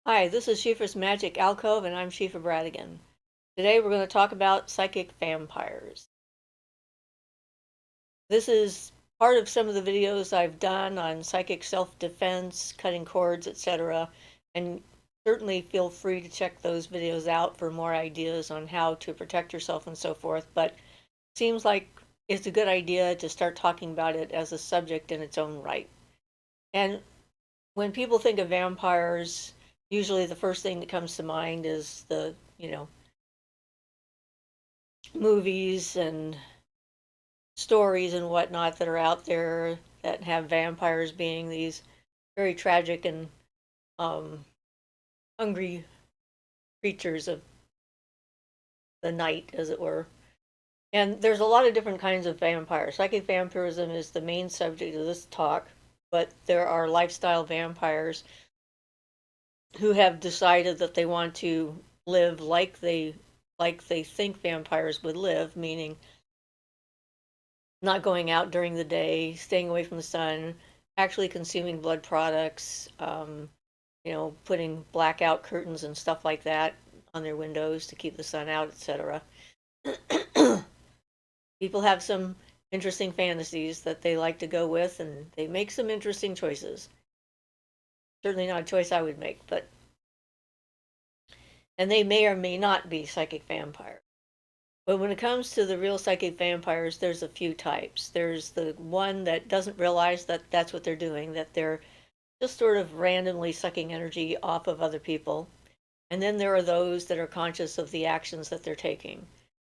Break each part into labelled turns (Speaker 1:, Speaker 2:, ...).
Speaker 1: Hi, this is Siofra's Magic Alcove, and I'm Siofra Bradigan. Today we're going to talk about psychic vampires. This is part of some of the videos I've done on psychic self-defense, cutting cords, etc. And certainly feel free to check those videos out for more ideas on how to protect yourself and so forth. But it seems like it's a good idea to start talking about it as a subject in its own right. And when people think of vampires, usually the first thing that comes to mind is the movies and stories and whatnot that are out there that have vampires being these very tragic and um, hungry creatures of the night, as it were. And there's a lot of different kinds of vampires. Psychic vampirism is the main subject of this talk, but there are lifestyle vampires who have decided that they want to live like they think vampires would live, meaning not going out during the day, staying away from the sun, actually consuming blood products, putting blackout curtains and stuff like that on their windows to keep the sun out, etc. People have some interesting fantasies that they like to go with, and they make some interesting choices. Certainly not a choice I would make, but and they may or may not be psychic vampires. But when it comes to the real psychic vampires, there's a few types. There's the one that doesn't realize that that's what they're doing, that they're just sort of randomly sucking energy off of other people. And then there are those that are conscious of the actions that they're taking.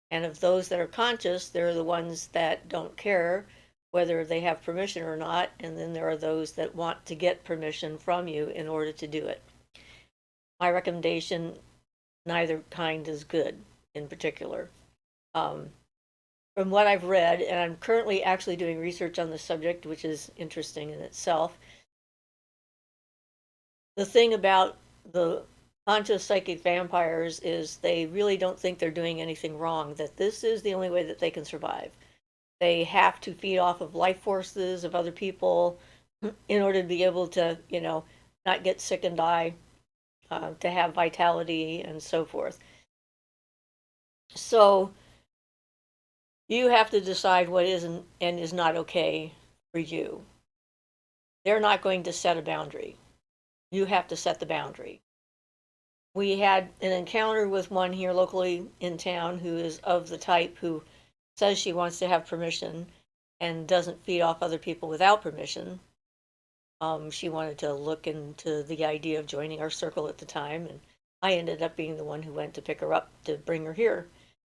Speaker 1: And of those that are conscious, they're the ones that don't care whether they have permission or not. And then there are those that want to get permission from you in order to do it. My recommendation, neither kind is good in particular. Um, from what I've read, and I'm currently actually doing research on the subject, which is interesting in itself, the thing about the conscious psychic vampires is they really don't think they're doing anything wrong, that this is the only way that they can survive. They have to feed off of life forces of other people in order to be able to, not get sick and die, to have vitality and so forth. So you have to decide what is and is not okay for you. They're not going to set a boundary. You have to set the boundary. We had an encounter with one here locally in town who is of the type who says she wants to have permission and doesn't feed off other people without permission. She wanted to look into the idea of joining our circle at the time, and I ended up being the one who went to pick her up to bring her here.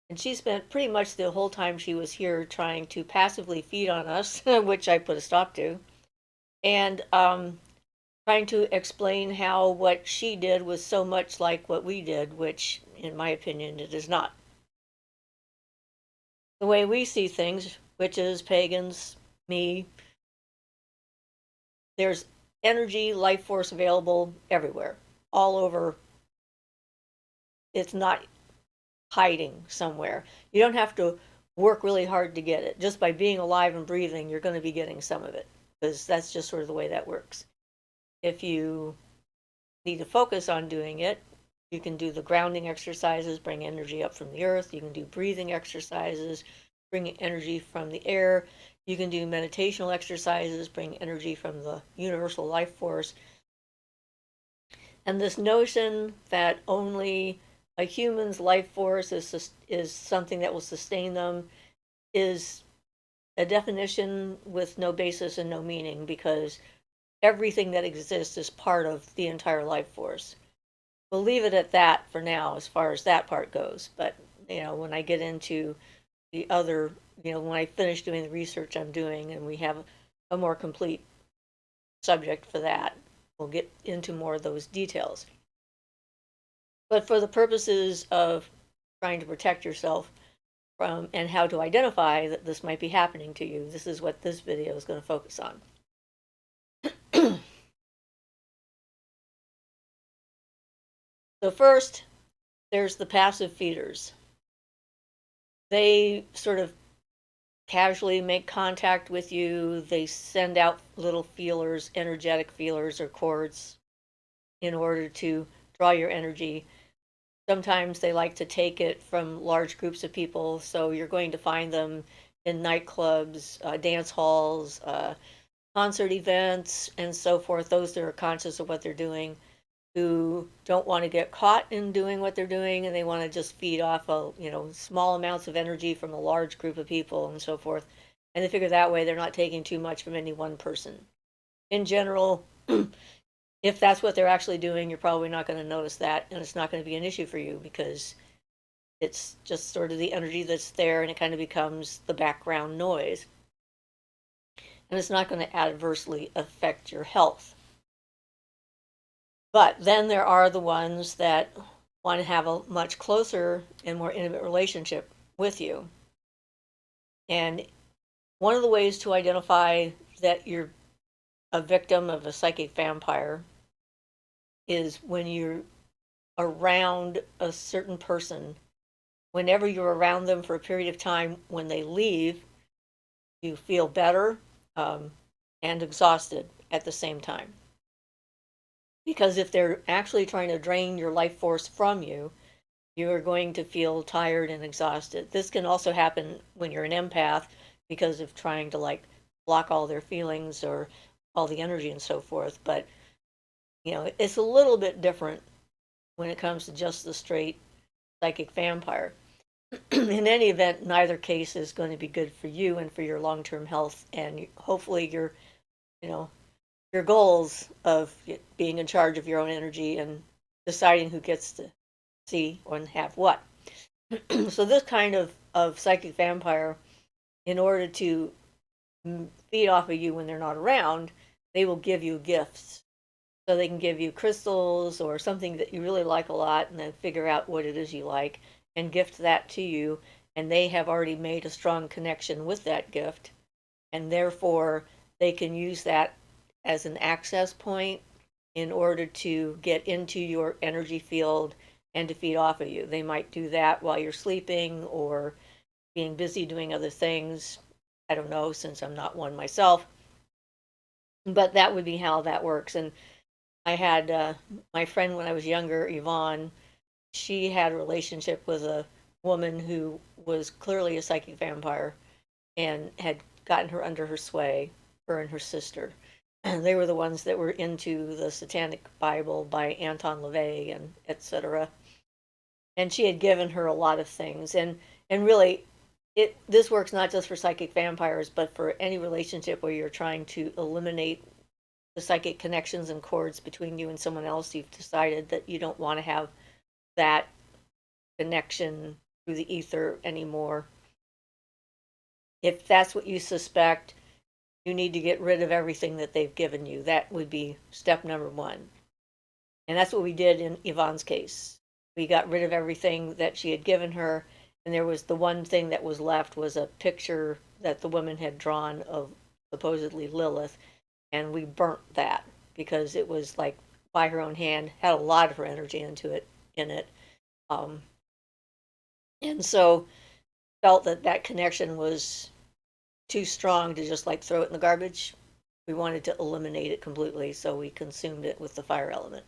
Speaker 1: And she spent pretty much the whole time she was here trying to passively feed on us, which I put a stop to, and trying to explain how what she did was so much like what we did, which, in my opinion, it is not. The way we see things, witches, pagans, me, there's energy, life force available everywhere, all over. It's not hiding somewhere. You don't have to work really hard to get it. Just by being alive and breathing, you're going to be getting some of it, because that's just sort of the way that works. If you need to focus on doing it, you can do the grounding exercises, bring energy up from the earth. You can do breathing exercises, bring energy from the air. You can do meditational exercises, bring energy from the universal life force. And this notion that only a human's life force is something that will sustain them is a definition with no basis and no meaning, because everything that exists is part of the entire life force. We'll leave it at that for now as far as that part goes. But, when I get into the other, when I finish doing the research I'm doing and we have a more complete subject for that, we'll get into more of those details. But for the purposes of trying to protect yourself from and how to identify that this might be happening to you, this is what this video is going to focus on. So first, there's the passive feeders. They sort of casually make contact with you. They send out little feelers, energetic feelers or cords, in order to draw your energy. Sometimes they like to take it from large groups of people, so you're going to find them in nightclubs, dance halls, concert events, and so forth. Those that are conscious of what they're doing, who don't want to get caught in doing what they're doing, and they want to just feed off of, small amounts of energy from a large group of people and so forth. And they figure that way they're not taking too much from any one person. In general, if that's what they're actually doing, you're probably not going to notice that, and it's not going to be an issue for you because it's just sort of the energy that's there, and it kind of becomes the background noise. And it's not going to adversely affect your health. But then there are the ones that want to have a much closer and more intimate relationship with you. And one of the ways to identify that you're a victim of a psychic vampire is when you're around a certain person. Whenever you're around them for a period of time, when they leave, you feel better and exhausted at the same time. Because if they're actually trying to drain your life force from you, you are going to feel tired and exhausted. This can also happen when you're an empath because of trying to block all their feelings or all the energy and so forth. But, it's a little bit different when it comes to just the straight psychic vampire. In any event, neither case is going to be good for you and for your long-term health, and hopefully you know, your goals of being in charge of your own energy and deciding who gets to see and have what. So this kind of psychic vampire, in order to feed off of you when they're not around, they will give you gifts. So they can give you crystals or something that you really like a lot, and then figure out what it is you like and gift that to you. And they have already made a strong connection with that gift, and therefore they can use that as an access point in order to get into your energy field and to feed off of you. They might do that while you're sleeping or being busy doing other things. I don't know, since I'm not one myself, but that would be how that works. And I had my friend when I was younger, Yvonne. She had a relationship with a woman who was clearly a psychic vampire and had gotten her under her sway, her and her sister. And they were the ones that were into the Satanic Bible by Anton LaVey and etc. And she had given her a lot of things. And really, this works not just for psychic vampires, but for any relationship where you're trying to eliminate the psychic connections and cords between you and someone else. You've decided that you don't want to have that connection through the ether anymore. If that's what you suspect, you need to get rid of everything that they've given you. That would be step number one. And that's what we did in Yvonne's case. We got rid of everything that she had given her, and there was the one thing that was left was a picture that the woman had drawn of supposedly Lilith, and we burnt that because it was like by her own hand, had a lot of her energy in it. And so felt that that connection was too strong to just throw it in the garbage. We wanted to eliminate it completely, so we consumed it with the fire element.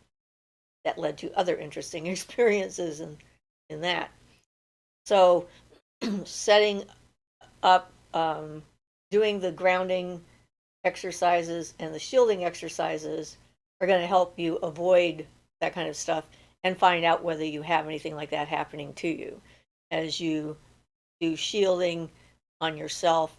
Speaker 1: That led to other interesting experiences in that. So setting up, doing the grounding exercises and the shielding exercises are going to help you avoid that kind of stuff and find out whether you have anything like that happening to you. As you do shielding on yourself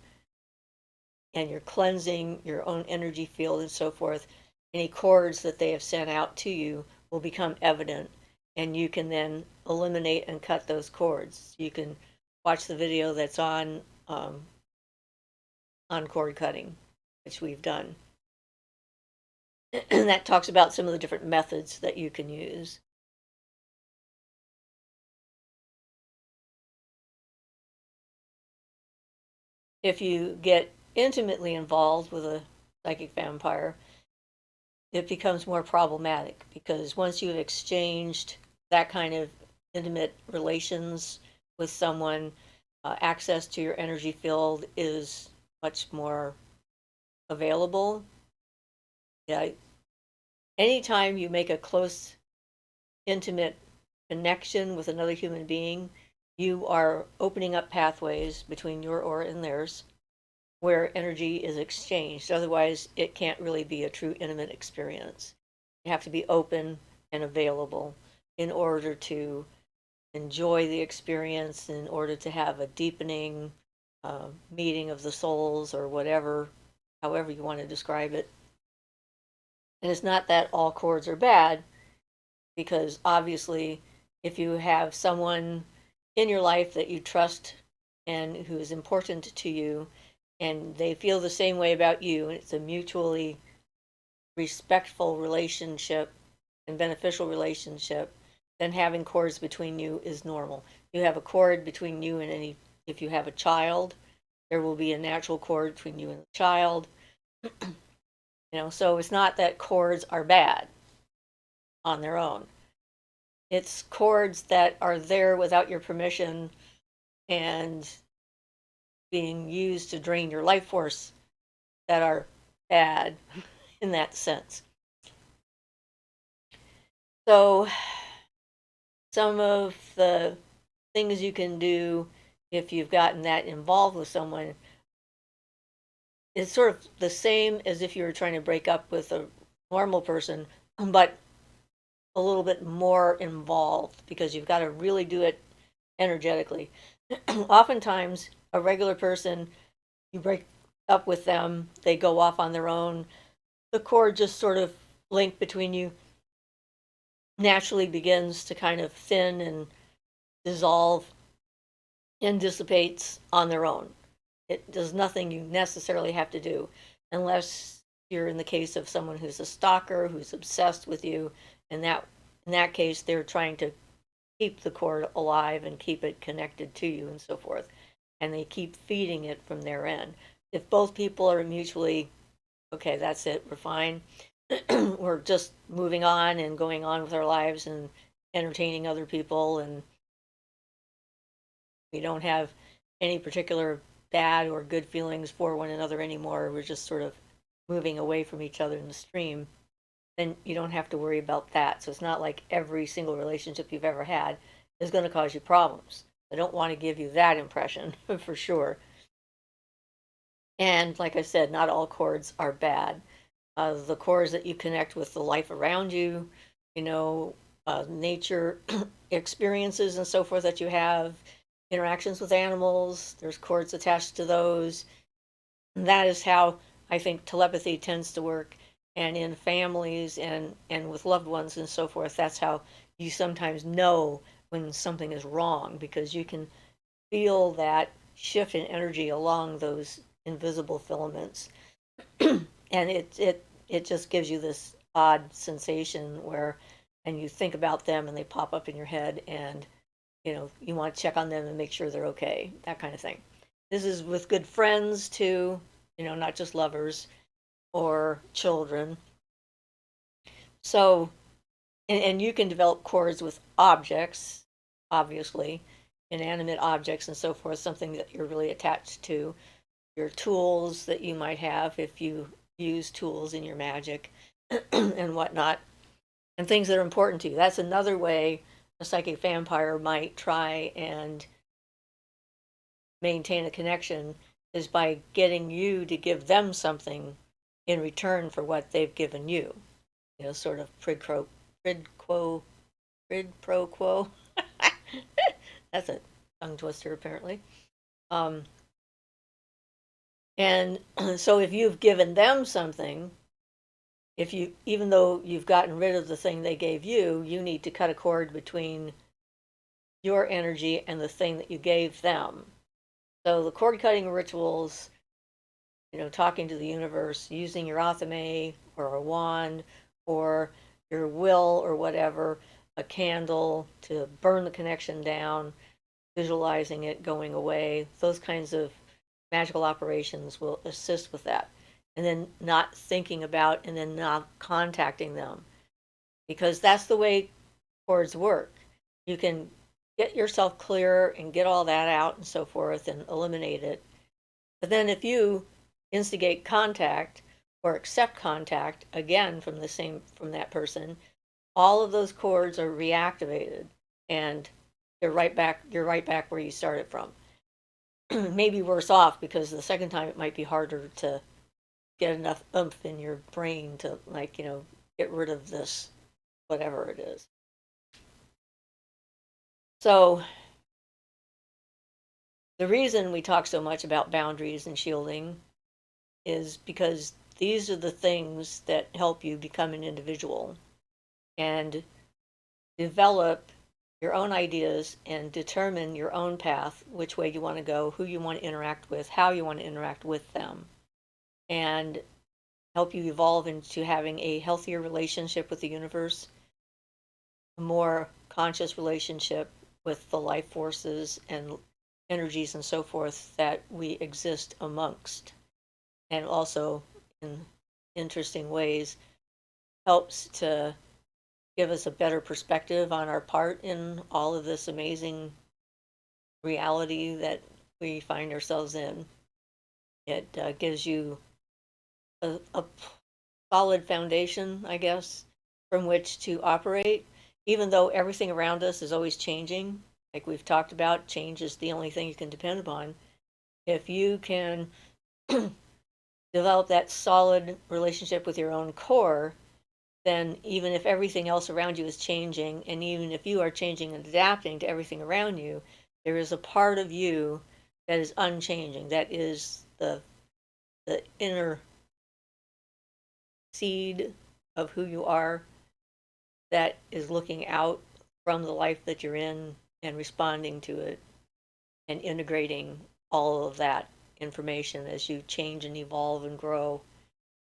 Speaker 1: and you're cleansing your own energy field and so forth, any cords that they have sent out to you will become evident, and you can then eliminate and cut those cords. You can watch the video that's on cord cutting, which we've done. And that talks about some of the different methods that you can use. If you get intimately involved with a psychic vampire, it becomes more problematic because once you've exchanged that kind of intimate relations with someone, access to your energy field is much more available. Yeah, anytime you make a close intimate connection with another human being, you are opening up pathways between your aura and theirs where energy is exchanged. Otherwise, it can't really be a true intimate experience. You have to be open and available in order to enjoy the experience, in order to have a deepening meeting of the souls or whatever, however you want to describe it. And it's not that all chords are bad, because obviously, if you have someone in your life that you trust and who is important to you, and they feel the same way about you, and it's a mutually respectful relationship and beneficial relationship, then having chords between you is normal. You have a chord between you and any, if you have a child, there will be a natural chord between you and the child. So it's not that chords are bad on their own. It's chords that are there without your permission and being used to drain your life force that are bad in that sense. So, some of the things you can do if you've gotten that involved with someone is sort of the same as if you were trying to break up with a normal person, but a little bit more involved because you've got to really do it energetically. Oftentimes, a regular person, you break up with them, they go off on their own. The cord just sort of link between you naturally begins to kind of thin and dissolve and dissipates on their own. It does nothing you necessarily have to do, unless you're in the case of someone who's a stalker, who's obsessed with you, and in that case they're trying to keep the cord alive and keep it connected to you and so forth, and they keep feeding it from their end. If both people are mutually okay, that's it, we're fine, we're just moving on and going on with our lives and entertaining other people, and we don't have any particular bad or good feelings for one another anymore, we're just sort of moving away from each other in the stream, then you don't have to worry about that. So it's not like every single relationship you've ever had is going to cause you problems. I don't want to give you that impression for sure. And like I said, not all chords are bad. The chords that you connect with the life around you, nature experiences and so forth that you have, interactions with animals, there's chords attached to those. And that is how I think telepathy tends to work. And in families and with loved ones and so forth, that's how you sometimes know when something is wrong, because you can feel that shift in energy along those invisible filaments. And it just gives you this odd sensation where, and you think about them and they pop up in your head, and you want to check on them and make sure they're okay, that kind of thing. This is with good friends too, not just lovers or children. So, and you can develop chords with objects, obviously, inanimate objects and so forth, something that you're really attached to, your tools that you might have if you use tools in your magic and whatnot, and things that are important to you. That's another way a psychic vampire might try and maintain a connection, is by getting you to give them something in return for what they've given you. Sort of quid pro quo. That's a tongue twister, apparently. And so if you've given them something, even though you've gotten rid of the thing they gave you, you need to cut a cord between your energy and the thing that you gave them. So the cord cutting rituals, talking to the universe, using your athame or a wand or your will or whatever, a candle to burn the connection down, visualizing it going away, those kinds of magical operations will assist with that. And then not thinking about and then not contacting them, because that's the way cords work. You can get yourself clear and get all that out and so forth and eliminate it. But then if you instigate contact or accept contact again from that person, all of those cords are reactivated, and you're right back where you started from. Maybe worse off, because the second time it might be harder to get enough oomph in your brain to, like, get rid of this, whatever it is. So the reason we talk so much about boundaries and shielding is because these are the things that help you become an individual and develop your own ideas and determine your own path, which way you want to go, who you want to interact with, how you want to interact with them, and help you evolve into having a healthier relationship with the universe, a more conscious relationship with the life forces and energies and so forth that we exist amongst. And also, in interesting ways, helps to give us a better perspective on our part in all of this amazing reality that we find ourselves in. It gives you a solid foundation, I guess, from which to operate, even though everything around us is always changing. Like we've talked about, change is the only thing you can depend upon. If you can develop that solid relationship with your own core, then even if everything else around you is changing, and even if you are changing and adapting to everything around you, there is a part of you that is unchanging. That is the inner seed of who you are, that is looking out from the life that you're in and responding to it and integrating all of that information as you change and evolve and grow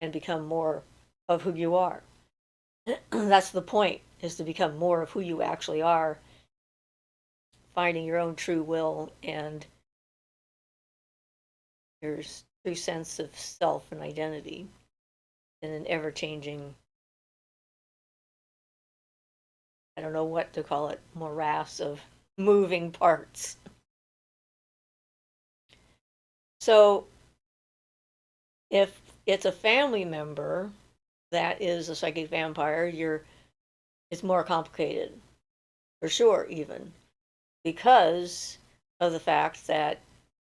Speaker 1: and become more of who you are. That's the point, is to become more of who you actually are, finding your own true will and your true sense of self and identity in an ever-changing, I don't know what to call it, morass of moving parts. So if it's a family member that is a psychic vampire, it's more complicated, for sure, even because of the fact that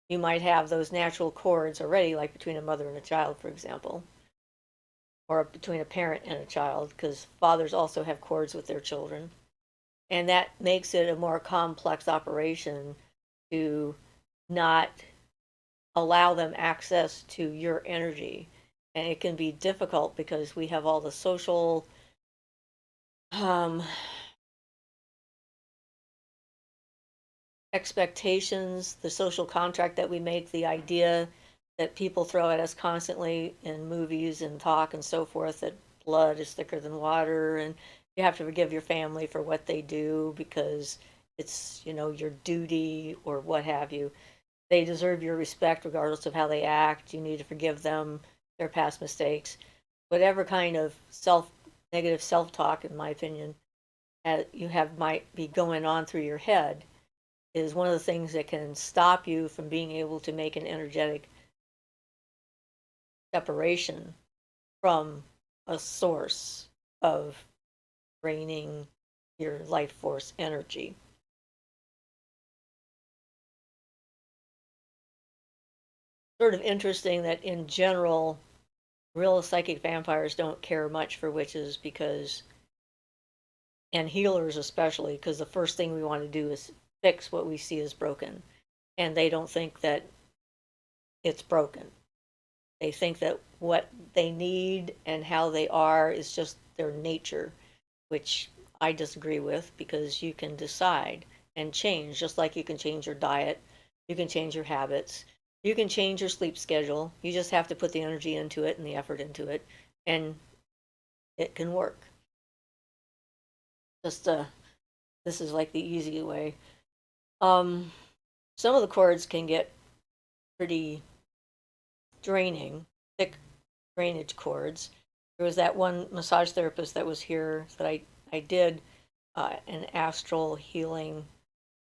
Speaker 1: you might have those natural cords already, like between a mother and a child, for example, or between a parent and a child, because fathers also have cords with their children. And that makes it a more complex operation to not allow them access to your energy. And it can be difficult because we have all the social um, expectations, the social contract that we make, the idea that people throw at us constantly in movies and talk and so forth, that blood is thicker than water and you have to forgive your family for what they do because it's, your duty or what have you. They deserve your respect regardless of how they act. You need to forgive them their past mistakes. Whatever kind of negative self-talk, in my opinion, you have might be going on through your head is one of the things that can stop you from being able to make an energetic separation from a source of draining your life force energy. Sort of interesting that in general, real psychic vampires don't care much for witches because, and healers especially, because the first thing we want to do is fix what we see as broken. And they don't think that it's broken. They think that what they need and how they are is just their nature, which I disagree with because you can decide and change, just like you can change your diet, you can change your habits, you can change your sleep schedule. You just have to put the energy into it and the effort into it, and it can work. Just this is like the easy way. Um, some of the cords can get pretty draining, thick drainage cords. There was that one massage therapist that was here that I did an astral healing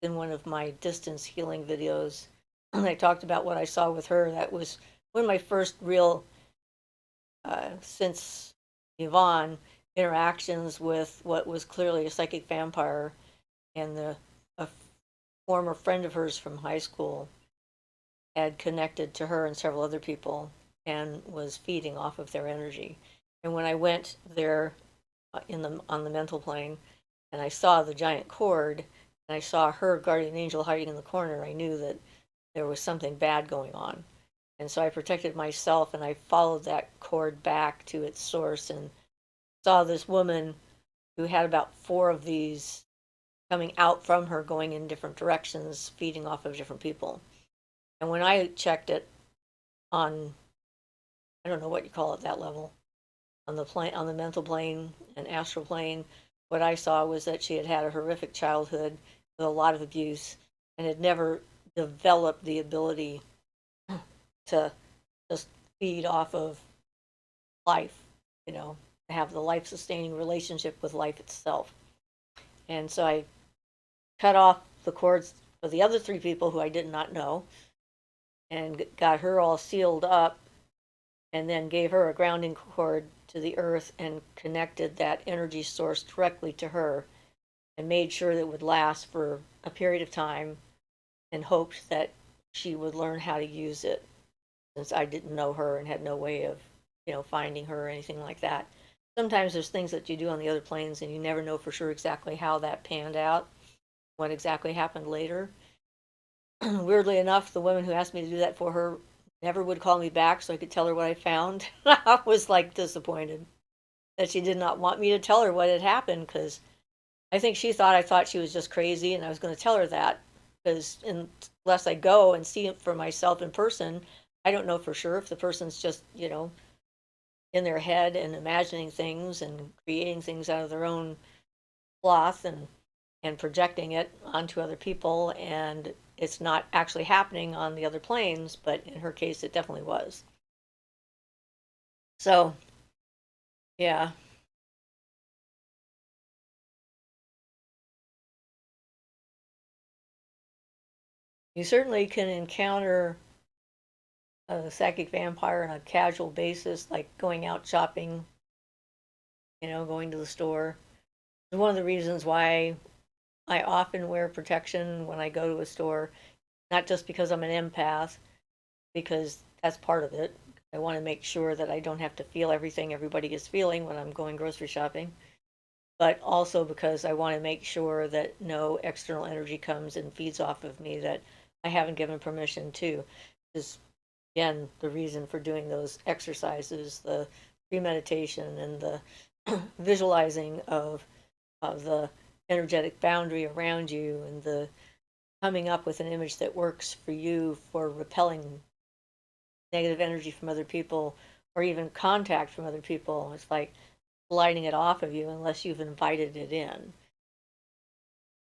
Speaker 1: in one of my distance healing videos. And I talked about what I saw with her. That was one of my first real, since Yvonne, interactions with what was clearly a psychic vampire, and a former friend of hers from high school had connected to her and several other people and was feeding off of their energy. And when I went there in the on the mental plane and I saw the giant cord and I saw her guardian angel hiding in the corner, I knew that there was something bad going on. And so I protected myself and I followed that cord back to its source and saw this woman who had about four of these coming out from her, going in different directions, feeding off of different people. And when I checked it on, I don't know what you call it, that level, on the plane, on the mental plane and astral plane, what I saw was that she had had a horrific childhood with a lot of abuse and had never developed the ability to just feed off of life, you know, to have the life sustaining relationship with life itself. And so I cut off the cords for the other three people who I did not know and got her all sealed up and then gave her a grounding cord to the earth and connected that energy source directly to her and made sure that it would last for a period of time and hoped that she would learn how to use it since I didn't know her and had no way of, finding her or anything like that. Sometimes there's things that you do on the other planes and you never know for sure exactly how that panned out, what exactly happened later. Weirdly enough, the woman who asked me to do that for her never would call me back so I could tell her what I found. I was like disappointed that she did not want me to tell her what had happened because I think she thought I thought she was just crazy and I was going to tell her that because unless I go and see it for myself in person, I don't know for sure if the person's just, in their head and imagining things and creating things out of their own cloth and projecting it onto other people, and it's not actually happening on the other planes, but in her case it definitely was. So yeah, you certainly can encounter a psychic vampire on a casual basis, like going out shopping, going to the store. One of the reasons why I often wear protection when I go to a store, not just because I'm an empath, because that's part of it. I want to make sure that I don't have to feel everything everybody is feeling when I'm going grocery shopping, but also because I want to make sure that no external energy comes and feeds off of me that I haven't given permission to. Is again the reason for doing those exercises, the premeditation and the visualizing of the energetic boundary around you and the coming up with an image that works for you for repelling negative energy from other people or even contact from other people. It's like sliding it off of you unless you've invited it in.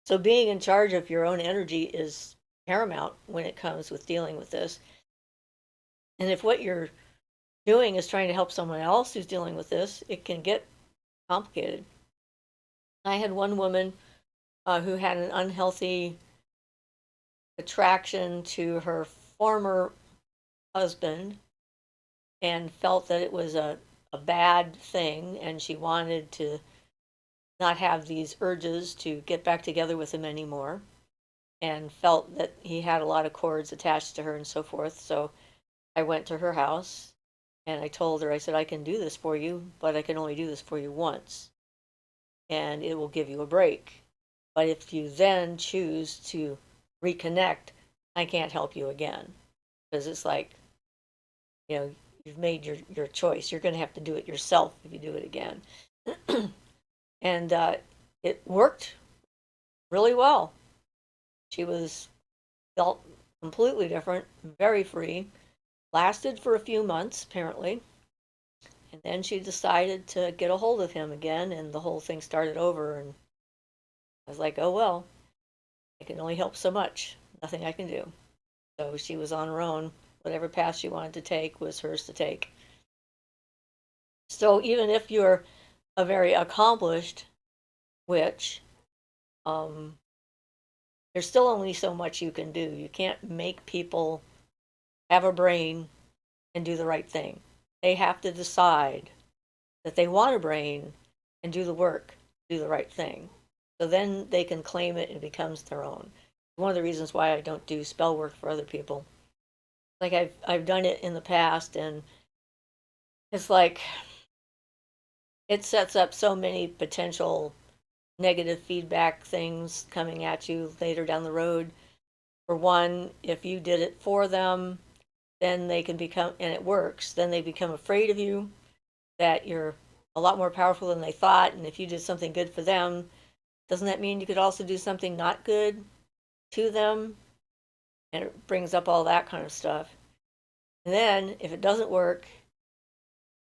Speaker 1: So being in charge of your own energy is paramount when it comes with dealing with this. And if what you're doing is trying to help someone else who's dealing with this, it can get complicated. I had one woman who had an unhealthy attraction to her former husband and felt that it was a bad thing and she wanted to not have these urges to get back together with him anymore and felt that he had a lot of cords attached to her and so forth. So I went to her house and I told her, I said, I can do this for you, but I can only do this for you once and it will give you a break. But if you then choose to reconnect, I can't help you again because it's like, you know, you've made your choice. You're going to have to do it yourself if you do it again. And it worked really well. She was felt completely different, very free. Lasted for a few months, apparently. And then she decided to get a hold of him again, and the whole thing started over. And I was like, oh, well, I can only help so much. Nothing I can do. So she was on her own. Whatever path she wanted to take was hers to take. So even if you're a very accomplished witch, um, there's still only so much you can do. You can't make people have a brain and do the right thing. They have to decide that they want a brain and do the work, do the right thing. So then they can claim it and it becomes their own. One of the reasons why I don't do spell work for other people. Like I've done it in the past, and it's like it sets up so many potential negative feedback things coming at you later down the road. For one, if you did it for them, then they can become, and it works, then they become afraid of you, that you're a lot more powerful than they thought. And if you did something good for them, doesn't that mean you could also do something not good to them? And it brings up all that kind of stuff. And then if it doesn't work,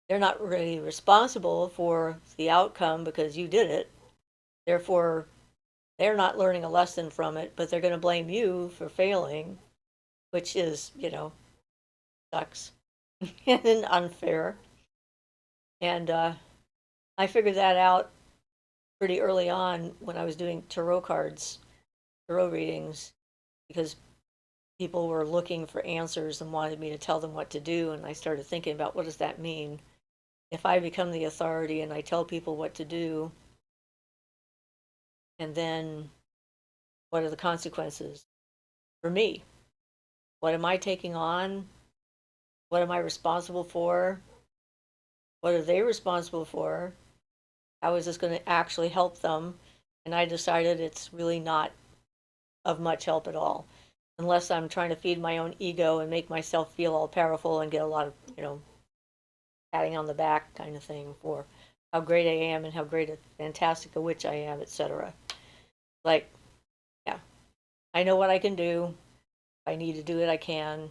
Speaker 1: they're not really responsible for the outcome because you did it. Therefore, they're not learning a lesson from it, but they're going to blame you for failing, which is, sucks and unfair. And I figured that out pretty early on when I was doing tarot readings, because people were looking for answers and wanted me to tell them what to do. And I started thinking about, what does that mean? If I become the authority and I tell people what to do, and then what are the consequences for me? What am I taking on? What am I responsible for? What are they responsible for? How is this going to actually help them? And I decided it's really not of much help at all, unless I'm trying to feed my own ego and make myself feel all powerful and get a lot of, patting on the back kind of thing for how great I am and how great a fantastic a witch I am, etc. Like, yeah, I know what I can do. If I need to do it, I can.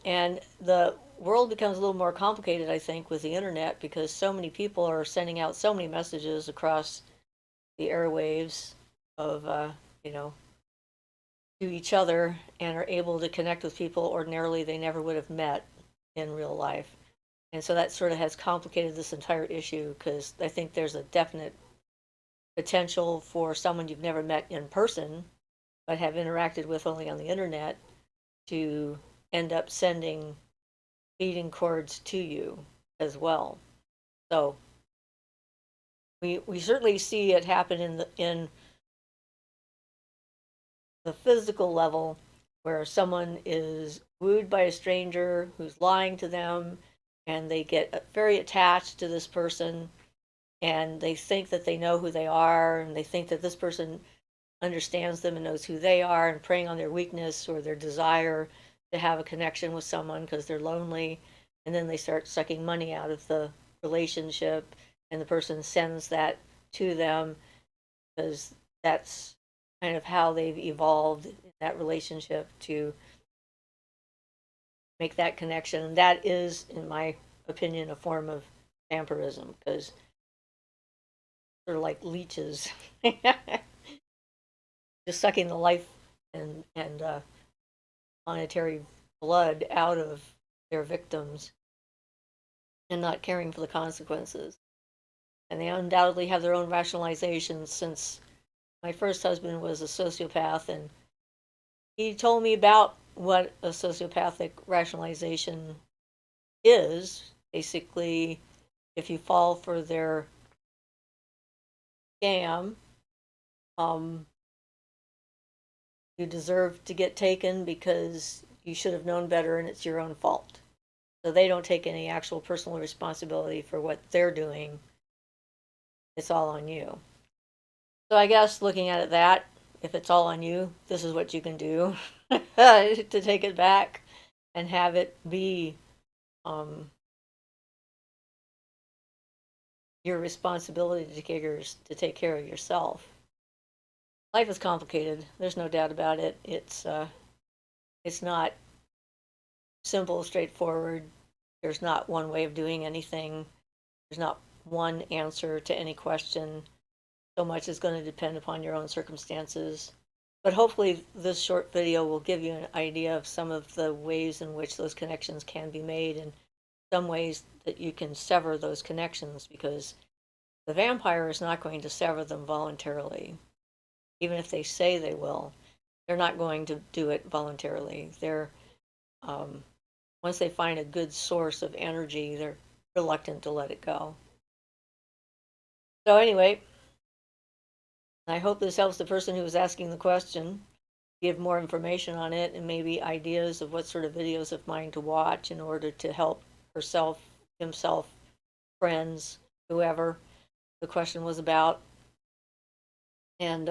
Speaker 1: And the world becomes a little more complicated, I think, with the internet, because so many people are sending out so many messages across the airwaves of, to each other, and are able to connect with people ordinarily they never would have met in real life. And so that sort of has complicated this entire issue, because I think there's a definite potential for someone you've never met in person but have interacted with only on the internet to end up sending feeding cords to you as well. So we certainly see it happen in the physical level, where someone is wooed by a stranger who's lying to them, and they get very attached to this person, and they think that they know who they are, and they think that this person understands them and knows who they are, and preying on their weakness or their desire to have a connection with someone because they're lonely. And then they start sucking money out of the relationship, and the person sends that to them because that's kind of how they've evolved in that relationship to make that connection. And that is, in my opinion, a form of vampirism, because they're like leeches, just sucking the life and monetary blood out of their victims and not caring for the consequences. And they undoubtedly have their own rationalizations, since my first husband was a sociopath, and he told me about what a sociopathic rationalization is. Basically, if you fall for their scam, um, you deserve to get taken because you should have known better and it's your own fault. So they don't take any actual personal responsibility for what they're doing. It's all on you. So I guess looking at it that, if it's all on you, this is what you can do to take it back and have it be um, your responsibility to take care of yourself. Life is complicated. There's no doubt about it. It's not simple, straightforward. There's not one way of doing anything. There's not one answer to any question. So much is going to depend upon your own circumstances. But hopefully this short video will give you an idea of some of the ways in which those connections can be made, and some ways that you can sever those connections, because the vampire is not going to sever them voluntarily. Even if they say they will, they're not going to do it voluntarily. Um, Once they find a good source of energy, they're reluctant to let it go. So anyway, I hope this helps the person who was asking the question give more information on it and maybe ideas of what sort of videos of mine to watch in order to help herself, himself, friends, whoever the question was about, and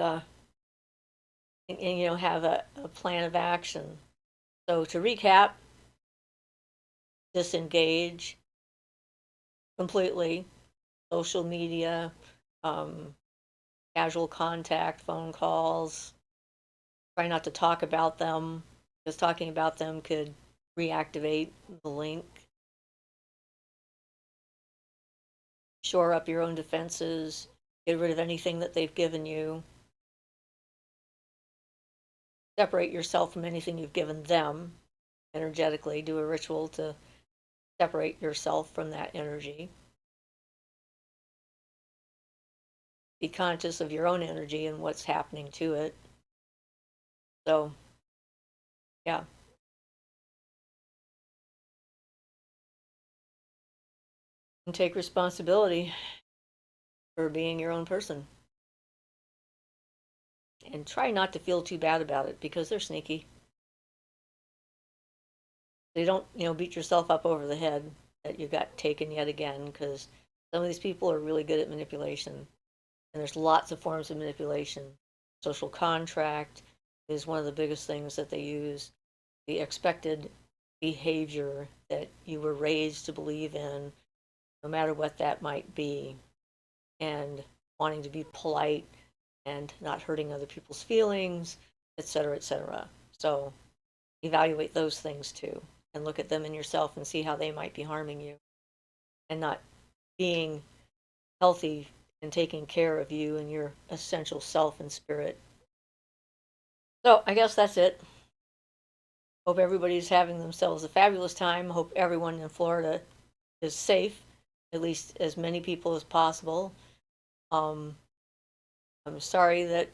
Speaker 1: have a plan of action. So to recap, disengage completely, social media, um, casual contact, phone calls. Try not to talk about them because talking about them could reactivate the link. Shore up your own defenses. Get rid of anything that they've given you. Separate yourself from anything you've given them energetically. Do a ritual to separate yourself from that energy. Be conscious of your own energy and what's happening to it. So, yeah. And take responsibility for being your own person. And try not to feel too bad about it because they're sneaky. They don't, beat yourself up over the head that you got taken yet again because some of these people are really good at manipulation. And there's lots of forms of manipulation. Social contract is one of the biggest things that they use. The expected behavior that you were raised to believe in, no matter what that might be, and wanting to be polite and not hurting other people's feelings, etc., etc. So evaluate those things too and look at them in yourself and see how they might be harming you and not being healthy and taking care of you and your essential self and spirit. So I guess that's it. Hope everybody's having themselves a fabulous time. Hope everyone in Florida is safe, at least as many people as possible. Um, I'm sorry that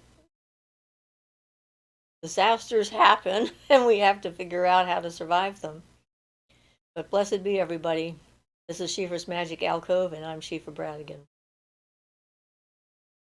Speaker 1: disasters happen and we have to figure out how to survive them. But blessed be everybody. This is Siofra's Magic Alcove, and I'm Siofra Bradigan.